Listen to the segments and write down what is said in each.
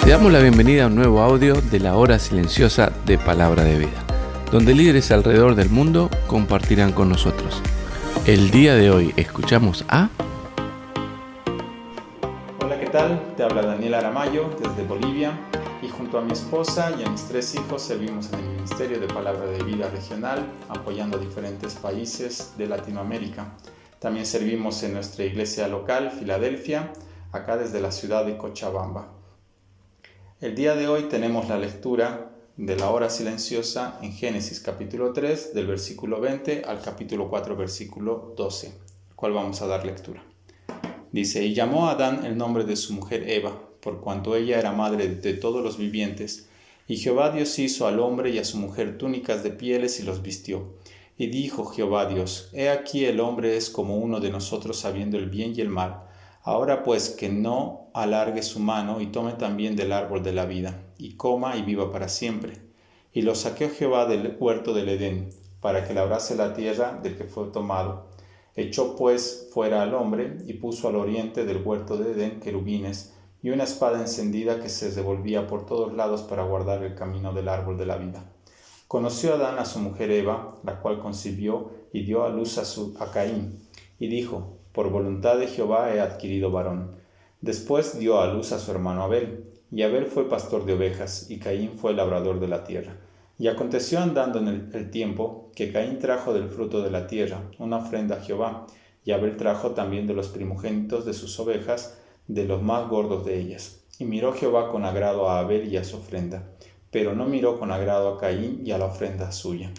Te damos la bienvenida a un nuevo audio de la hora silenciosa de Palabra de Vida, donde líderes alrededor del mundo compartirán con nosotros. El día de hoy escuchamos a... Hola, ¿qué tal? Te habla Daniel Aramayo desde Bolivia y junto a mi esposa y a mis 3 hijos servimos en el Ministerio de Palabra de Vida Regional, apoyando a diferentes países de Latinoamérica. También servimos en nuestra iglesia local, Filadelfia, acá desde la ciudad de Cochabamba. El día de hoy tenemos la lectura de la hora silenciosa en Génesis capítulo 3, del versículo 20 al capítulo 4, versículo 12, al cual vamos a dar lectura. Dice: y llamó a Adán el nombre de su mujer Eva, por cuanto ella era madre de todos los vivientes. Y Jehová Dios hizo al hombre y a su mujer túnicas de pieles y los vistió. Y dijo Jehová Dios: he aquí el hombre es como uno de nosotros, sabiendo el bien y el mal. Ahora pues que no alargue su mano y tome también del árbol de la vida, y coma y viva para siempre. Y lo saqueó Jehová del huerto del Edén, para que labrase la tierra del que fue tomado. Echó pues fuera al hombre, y puso al oriente del huerto de Edén querubines, y una espada encendida que se revolvía por todos lados para guardar el camino del árbol de la vida. Conoció Adán a su mujer Eva, la cual concibió y dio a luz a Caín, y dijo: por voluntad de Jehová he adquirido varón. Después dio a luz a su hermano Abel, y Abel fue pastor de ovejas, y Caín fue labrador de la tierra. Y aconteció andando en el tiempo, que Caín trajo del fruto de la tierra una ofrenda a Jehová, y Abel trajo también de los primogénitos de sus ovejas, de los más gordos de ellas. Y miró Jehová con agrado a Abel y a su ofrenda, pero no miró con agrado a Caín y a la ofrenda suya.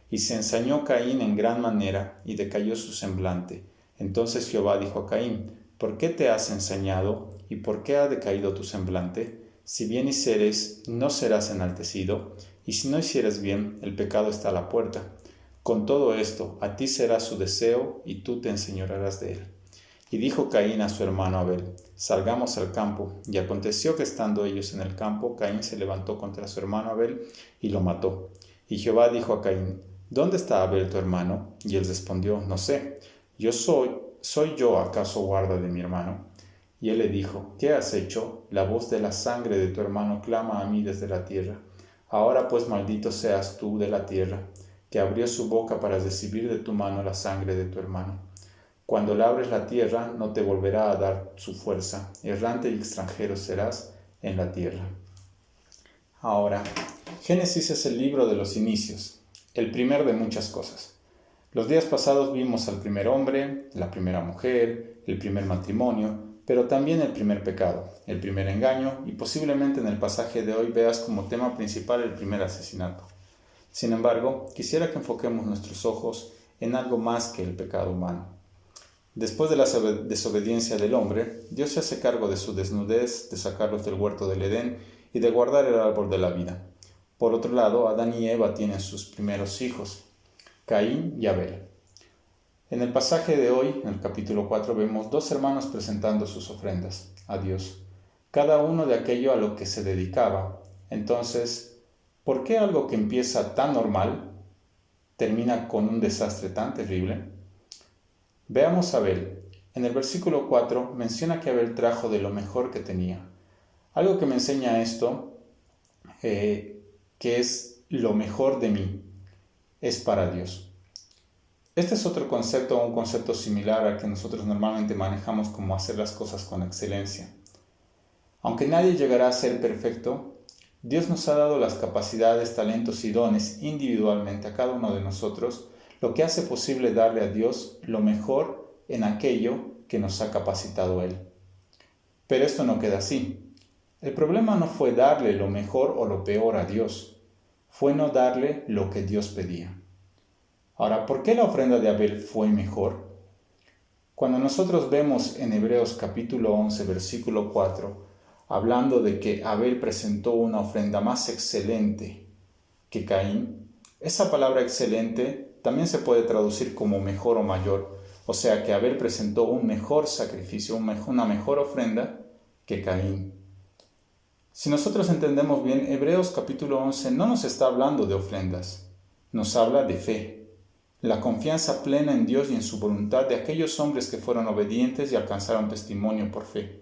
Y se ensañó Caín en gran manera, y decayó su semblante. Entonces Jehová dijo a Caín: ¿por qué te has ensañado, y por qué ha decaído tu semblante? Si bien hicieres, no serás enaltecido, y si no hicieres bien, el pecado está a la puerta. Con todo esto, a ti será su deseo, y tú te enseñorearás de él. Y dijo Caín a su hermano Abel: salgamos al campo. Y aconteció que estando ellos en el campo, Caín se levantó contra su hermano Abel, y lo mató. Y Jehová dijo a Caín: ¿dónde está Abel tu hermano? Y él respondió: no sé. ¿Soy yo acaso guarda de mi hermano? Y él le dijo: ¿qué has hecho? La voz de la sangre de tu hermano clama a mí desde la tierra. Ahora pues maldito seas tú de la tierra, que abrió su boca para recibir de tu mano la sangre de tu hermano. Cuando labres la tierra, no te volverá a dar su fuerza. Errante y extranjero serás en la tierra. Ahora, Génesis es el libro de los inicios, el primer de muchas cosas. Los días pasados vimos al primer hombre, la primera mujer, el primer matrimonio, pero también el primer pecado, el primer engaño, y posiblemente en el pasaje de hoy veas como tema principal el primer asesinato. Sin embargo, quisiera que enfoquemos nuestros ojos en algo más que el pecado humano. Después de la desobediencia del hombre, Dios se hace cargo de su desnudez, de sacarlos del huerto del Edén y de guardar el árbol de la vida. Por otro lado, Adán y Eva tienen sus primeros hijos, Caín y Abel. En el pasaje de hoy, en el capítulo 4, vemos 2 hermanos presentando sus ofrendas a Dios, cada uno de aquello a lo que se dedicaba. Entonces, ¿por qué algo que empieza tan normal termina con un desastre tan terrible? Veamos a Abel. En el versículo 4 menciona que Abel trajo de lo mejor que tenía. Algo que me enseña esto, que es lo mejor de mí, es para Dios. Este es otro concepto, un concepto similar al que nosotros normalmente manejamos como hacer las cosas con excelencia. Aunque nadie llegará a ser perfecto, Dios nos ha dado las capacidades, talentos y dones individualmente a cada uno de nosotros, lo que hace posible darle a Dios lo mejor en aquello que nos ha capacitado Él. Pero esto no queda así. El problema no fue darle lo mejor o lo peor a Dios, fue no darle lo que Dios pedía. Ahora, ¿por qué la ofrenda de Abel fue mejor? Cuando nosotros vemos en Hebreos capítulo 11, versículo 4, hablando de que Abel presentó una ofrenda más excelente que Caín, esa palabra excelente también se puede traducir como mejor o mayor, o sea que Abel presentó un mejor sacrificio, una mejor ofrenda que Caín. Si nosotros entendemos bien, Hebreos capítulo 11 no nos está hablando de ofrendas, nos habla de fe. La confianza plena en Dios y en su voluntad de aquellos hombres que fueron obedientes y alcanzaron testimonio por fe.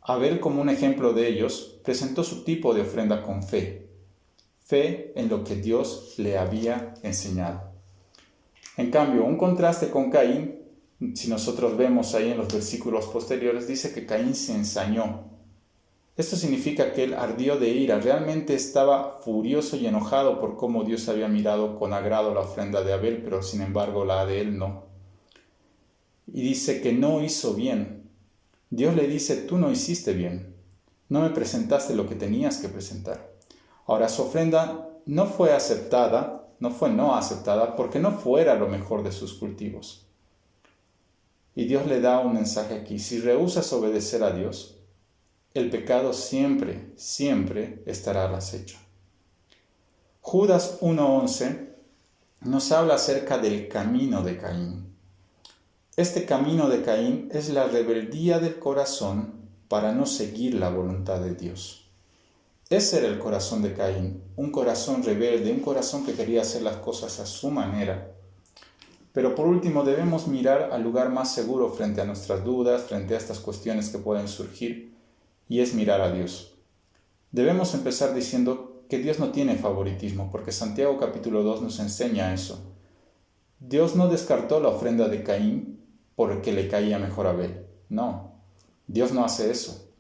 Abel, como un ejemplo de ellos, presentó su tipo de ofrenda con fe en lo que Dios le había enseñado. En cambio, un contraste con Caín, si nosotros vemos ahí en los versículos posteriores, dice que Caín se ensañó. Esto significa que él ardió de ira, realmente estaba furioso y enojado por cómo Dios había mirado con agrado la ofrenda de Abel, pero sin embargo la de él no. Y dice que no hizo bien. Dios le dice, tú no hiciste bien, no me presentaste lo que tenías que presentar. Ahora, su ofrenda no fue aceptada porque no fuera lo mejor de sus cultivos. Y Dios le da un mensaje aquí: si rehusas obedecer a Dios, el pecado siempre estará al acecho. Judas 1:11 nos habla acerca del camino de Caín. Este camino de Caín es la rebeldía del corazón para no seguir la voluntad de Dios. Ese era el corazón de Caín, un corazón rebelde, un corazón que quería hacer las cosas a su manera. Pero por último debemos mirar al lugar más seguro frente a nuestras dudas, frente a estas cuestiones que pueden surgir, y es mirar a Dios. Debemos empezar diciendo que Dios no tiene favoritismo, porque Santiago capítulo 2 nos enseña eso. Dios no descartó la ofrenda de Caín porque le caía mejor a Abel. No, Dios no hace eso.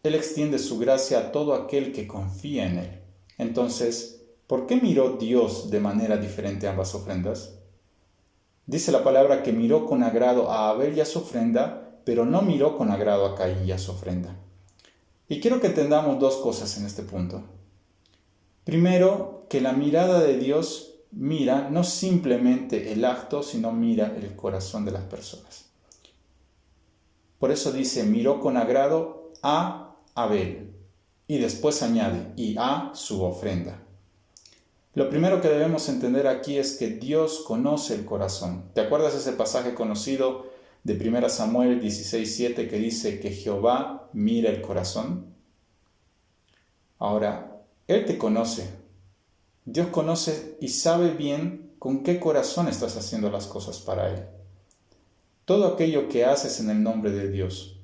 Él extiende su gracia a todo aquel que confía en Él. Entonces, ¿por qué miró Dios de manera diferente ambas ofrendas? Dice la palabra que miró con agrado a Abel y a su ofrenda, pero no miró con agrado a Caín y a su ofrenda. Y quiero que entendamos dos cosas en este punto. Primero, que la mirada de Dios mira no simplemente el acto, sino mira el corazón de las personas. Por eso dice, miró con agrado a Abel, y después añade, y a su ofrenda. Lo primero que debemos entender aquí es que Dios conoce el corazón. ¿Te acuerdas ese pasaje conocido de 1 Samuel 16:7 que dice que Jehová mira el corazón? Ahora, Él te conoce. Dios conoce y sabe bien con qué corazón estás haciendo las cosas para Él. Todo aquello que haces en el nombre de Dios.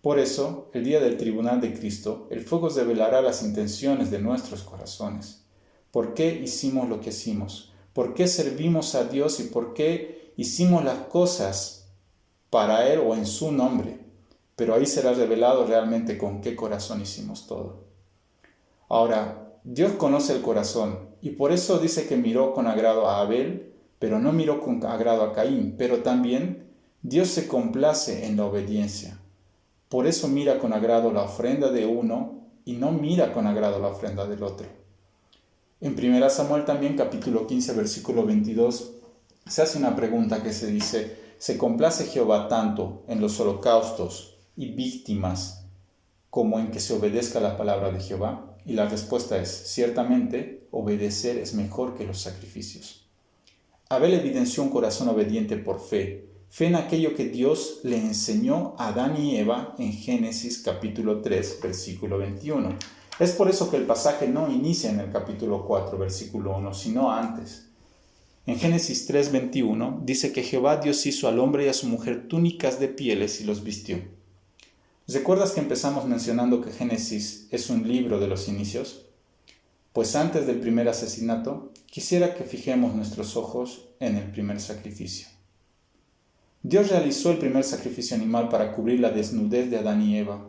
Por eso, el día del tribunal de Cristo, el fuego revelará las intenciones de nuestros corazones. ¿Por qué hicimos lo que hicimos? ¿Por qué servimos a Dios y por qué hicimos las cosas para Él o en su nombre? Pero ahí será revelado realmente con qué corazón hicimos todo. Ahora, Dios conoce el corazón y por eso dice que miró con agrado a Abel, pero no miró con agrado a Caín. Pero también Dios se complace en la obediencia. Por eso mira con agrado la ofrenda de uno y no mira con agrado la ofrenda del otro. En 1 Samuel también, capítulo 15, versículo 22, se hace una pregunta que se dice, ¿se complace Jehová tanto en los holocaustos y víctimas como en que se obedezca la palabra de Jehová? Y la respuesta es, ciertamente, obedecer es mejor que los sacrificios. Abel evidenció un corazón obediente por fe en aquello que Dios le enseñó a Adán y Eva en Génesis capítulo 3, versículo 21. Es por eso que el pasaje no inicia en el capítulo 4, versículo 1, sino antes. En Génesis 3, 21 dice que Jehová Dios hizo al hombre y a su mujer túnicas de pieles y los vistió. ¿Recuerdas que empezamos mencionando que Génesis es un libro de los inicios? Pues antes del primer asesinato, quisiera que fijemos nuestros ojos en el primer sacrificio. Dios realizó el primer sacrificio animal para cubrir la desnudez de Adán y Eva.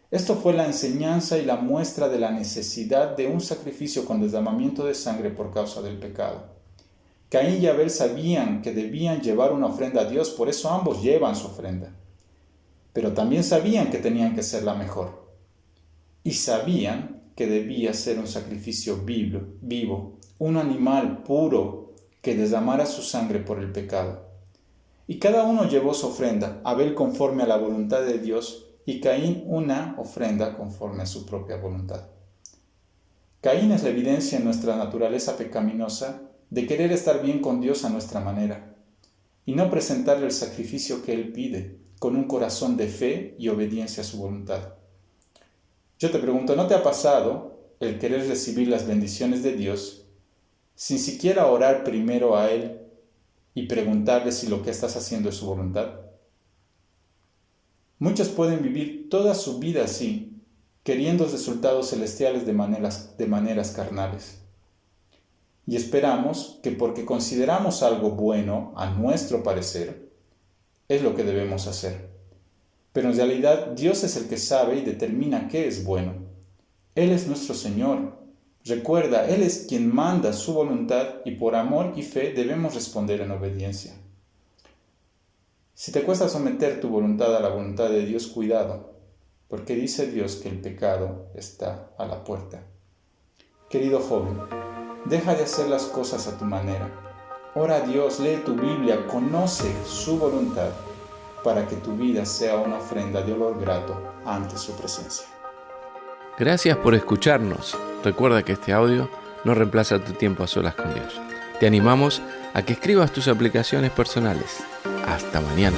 Esto fue la enseñanza y la muestra de la necesidad de un sacrificio con derramamiento de sangre por causa del pecado. Caín y Abel sabían que debían llevar una ofrenda a Dios, por eso ambos llevan su ofrenda. Pero también sabían que tenían que ser la mejor. Y sabían que debía ser un sacrificio vivo, un animal puro que derramara su sangre por el pecado. Y cada uno llevó su ofrenda, Abel conforme a la voluntad de Dios y Caín una ofrenda conforme a su propia voluntad. Caín es la evidencia en nuestra naturaleza pecaminosa de querer estar bien con Dios a nuestra manera y no presentarle el sacrificio que Él pide con un corazón de fe y obediencia a su voluntad. Yo te pregunto, ¿no te ha pasado el querer recibir las bendiciones de Dios sin siquiera orar primero a Él y preguntarle si lo que estás haciendo es su voluntad? Muchos pueden vivir toda su vida así, queriendo resultados celestiales de maneras carnales. Y esperamos que porque consideramos algo bueno a nuestro parecer, es lo que debemos hacer. Pero en realidad Dios es el que sabe y determina qué es bueno. Él es nuestro Señor. Recuerda, Él es quien manda su voluntad y por amor y fe debemos responder en obediencia. Si te cuesta someter tu voluntad a la voluntad de Dios, cuidado, porque dice Dios que el pecado está a la puerta. Querido joven, deja de hacer las cosas a tu manera. Ora a Dios, lee tu Biblia, conoce su voluntad para que tu vida sea una ofrenda de olor grato ante su presencia. Gracias por escucharnos. Recuerda que este audio no reemplaza tu tiempo a solas con Dios. Te animamos a que escribas tus aplicaciones personales. Hasta mañana.